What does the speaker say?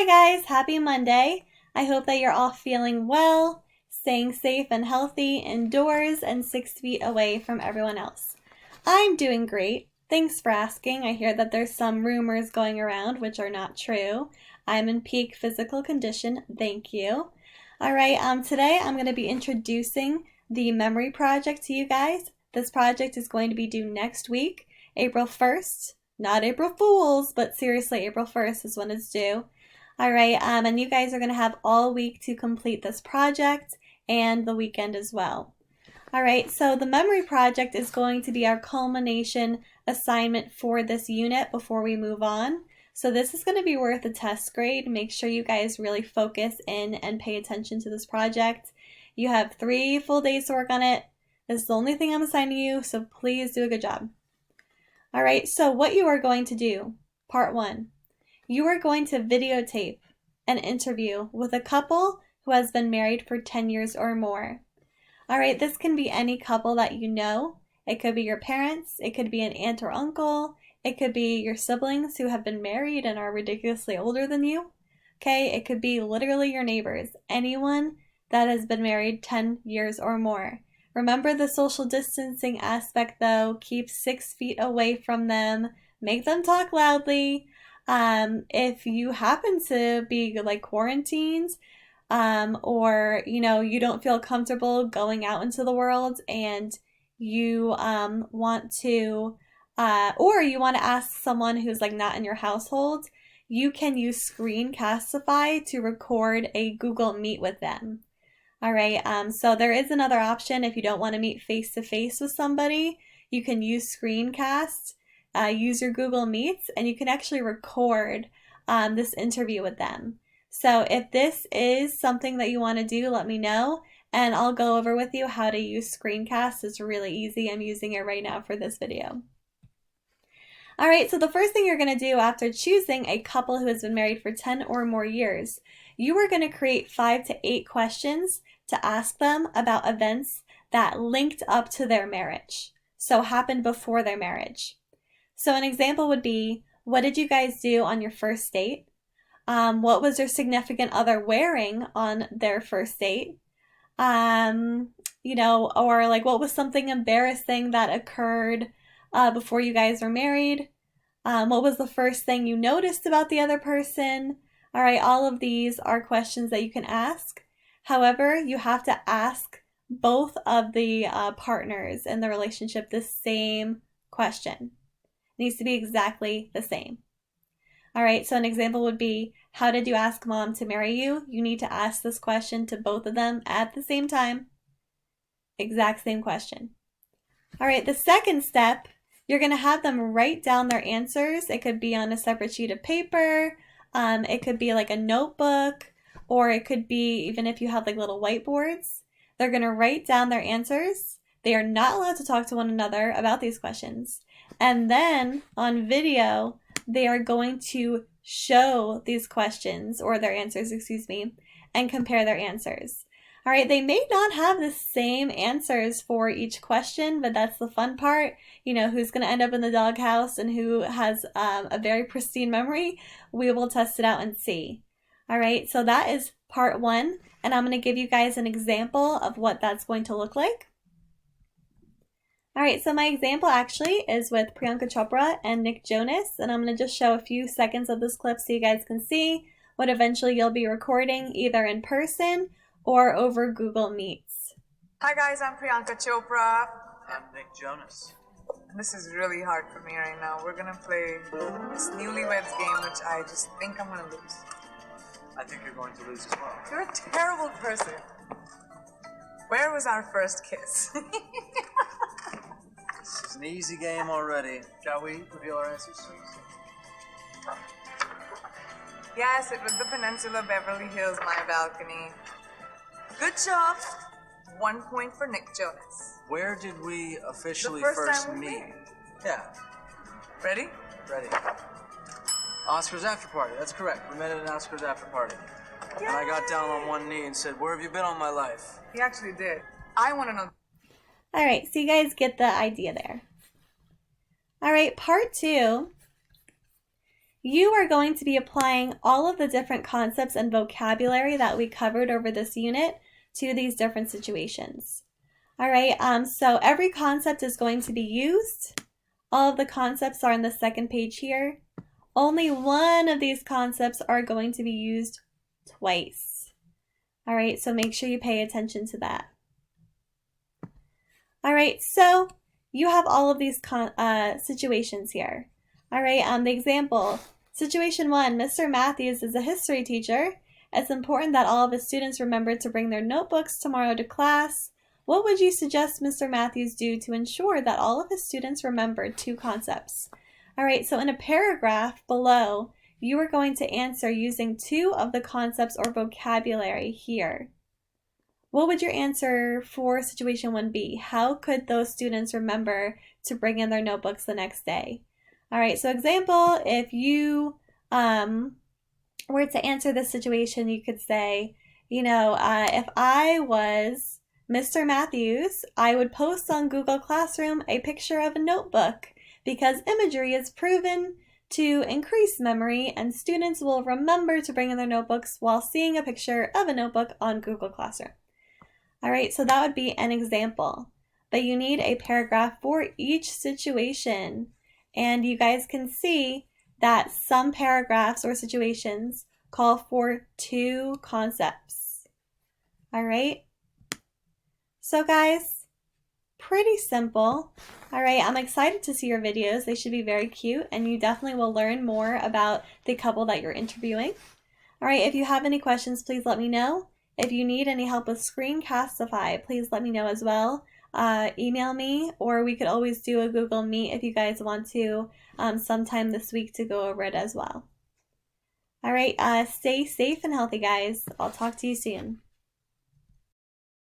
Hi guys, happy Monday. I hope that you're all feeling well, staying safe and healthy indoors and 6 feet away from everyone else. I'm doing great. Thanks for asking. I hear that there's some rumors going around which are not true. I'm in peak physical condition. Thank you. All right, today I'm going to be introducing the memory project to you guys. This project is going to be due next week, April 1st. Not April Fools, but seriously, April 1st is when it's due. All right, and you guys are going to have all week to complete this project and the weekend as well. All right, so the memory project is going to be our culmination assignment for this unit before we move on. So this is going to be worth a test grade. Make sure you guys really focus in and pay attention to this project. You have 3 full days to work on it. This is the only thing I'm assigning you, so please do a good job. All right, so what you are going to do, part 1. You are going to videotape an interview with a couple who has been married for 10 years or more. All right, this can be any couple that you know. It could be your parents, it could be an aunt or uncle, it could be your siblings who have been married and are ridiculously older than you. Okay, it could be literally your neighbors, anyone that has been married 10 years or more. Remember the social distancing aspect though. Keep 6 feet away from them. Make them talk loudly. If you happen to be like quarantined, or you don't feel comfortable going out into the world and you want to or you want to ask someone who's like not in your household, you can use Screencastify to record a Google Meet with them. All right, so there is another option if you don't want to meet face to face with somebody. You can use Screencast. Use your Google Meets, and you can actually record this interview with them. So if this is something that you want to do, let me know, and I'll go over with you how to use Screencast. It's really easy. I'm using it right now for this video. All right, so the first thing you're going to do after choosing a couple who has been married for 10 or more years, you are going to create 5 to 8 questions to ask them about events that linked up to their marriage, so happened before their marriage. So an example would be, what did you guys do on your first date? What was your significant other wearing on their first date? Or like what was something embarrassing that occurred before you guys were married? What was the first thing you noticed about the other person? All right, all of these are questions that you can ask. However, you have to ask both of the partners in the relationship the same question. It needs to be exactly the same. All right, so an example would be, how did you ask mom to marry you? You need to ask this question to both of them at the same time. Exact same question. All right, the second step, you're going to have them write down their answers. It could be on a separate sheet of paper. It could be like a notebook, or it could be even if you have like little whiteboards. They're going to write down their answers. They are not allowed to talk to one another about these questions. And then on video, they are going to show these questions, or their answers, excuse me, and compare their answers. All right, they may not have the same answers for each question, but that's the fun part. Who's going to end up in the doghouse and who has a very pristine memory, we will test it out and see. All right, so that is part 1, and I'm going to give you guys an example of what that's going to look like. All right, so my example actually is with Priyanka Chopra and Nick Jonas, and I'm going to just show a few seconds of this clip so you guys can see what eventually you'll be recording either in person or over Google Meets. Hi guys, I'm Priyanka Chopra. I'm Nick Jonas. This is really hard for me right now. We're gonna play this newlyweds game, which I just think I'm gonna lose. I think you're going to lose as well. You're a terrible person. Where was our first kiss? This is an easy game already. Shall we reveal our answers? Yes, it was the Peninsula Beverly Hills, my balcony. Good job. 1 point for Nick Jonas. Where did we officially The first first time we meet? met. Yeah, Ready? ready. Oscars after party. That's correct. We met at an Oscars after party. Yay! And I got down on one knee and said, "Where have you been all my life?" He actually did. I want to know. All right, so you guys get the idea there. All right, part 2, you are going to be applying all of the different concepts and vocabulary that we covered over this unit to these different situations. All right, so every concept is going to be used. All of the concepts are on the second page here. Only one of these concepts are going to be used twice. All right, so make sure you pay attention to that. All right, so you have all of these situations here. All right, the example, situation 1, Mr. Matthews is a history teacher. It's important that all of his students remember to bring their notebooks tomorrow to class. What would you suggest Mr. Matthews do to ensure that all of his students remember 2 concepts? All right, so in a paragraph below, you are going to answer using 2 of the concepts or vocabulary here. What would your answer for situation 1 be? How could those students remember to bring in their notebooks the next day? All right, so example, if you were to answer this situation, you could say, if I was Mr. Matthews, I would post on Google Classroom a picture of a notebook because imagery is proven to increase memory and students will remember to bring in their notebooks while seeing a picture of a notebook on Google Classroom. All right, so that would be an example, but you need a paragraph for each situation. And you guys can see that some paragraphs or situations call for 2 concepts. All right, so guys, pretty simple. All right, I'm excited to see your videos. They should be very cute and you definitely will learn more about the couple that you're interviewing. All right, if you have any questions, please let me know. If you need any help with Screencastify, please let me know as well. Email me, or we could always do a Google Meet if you guys want to sometime this week to go over it as well. All right, stay safe and healthy, guys. I'll talk to you soon.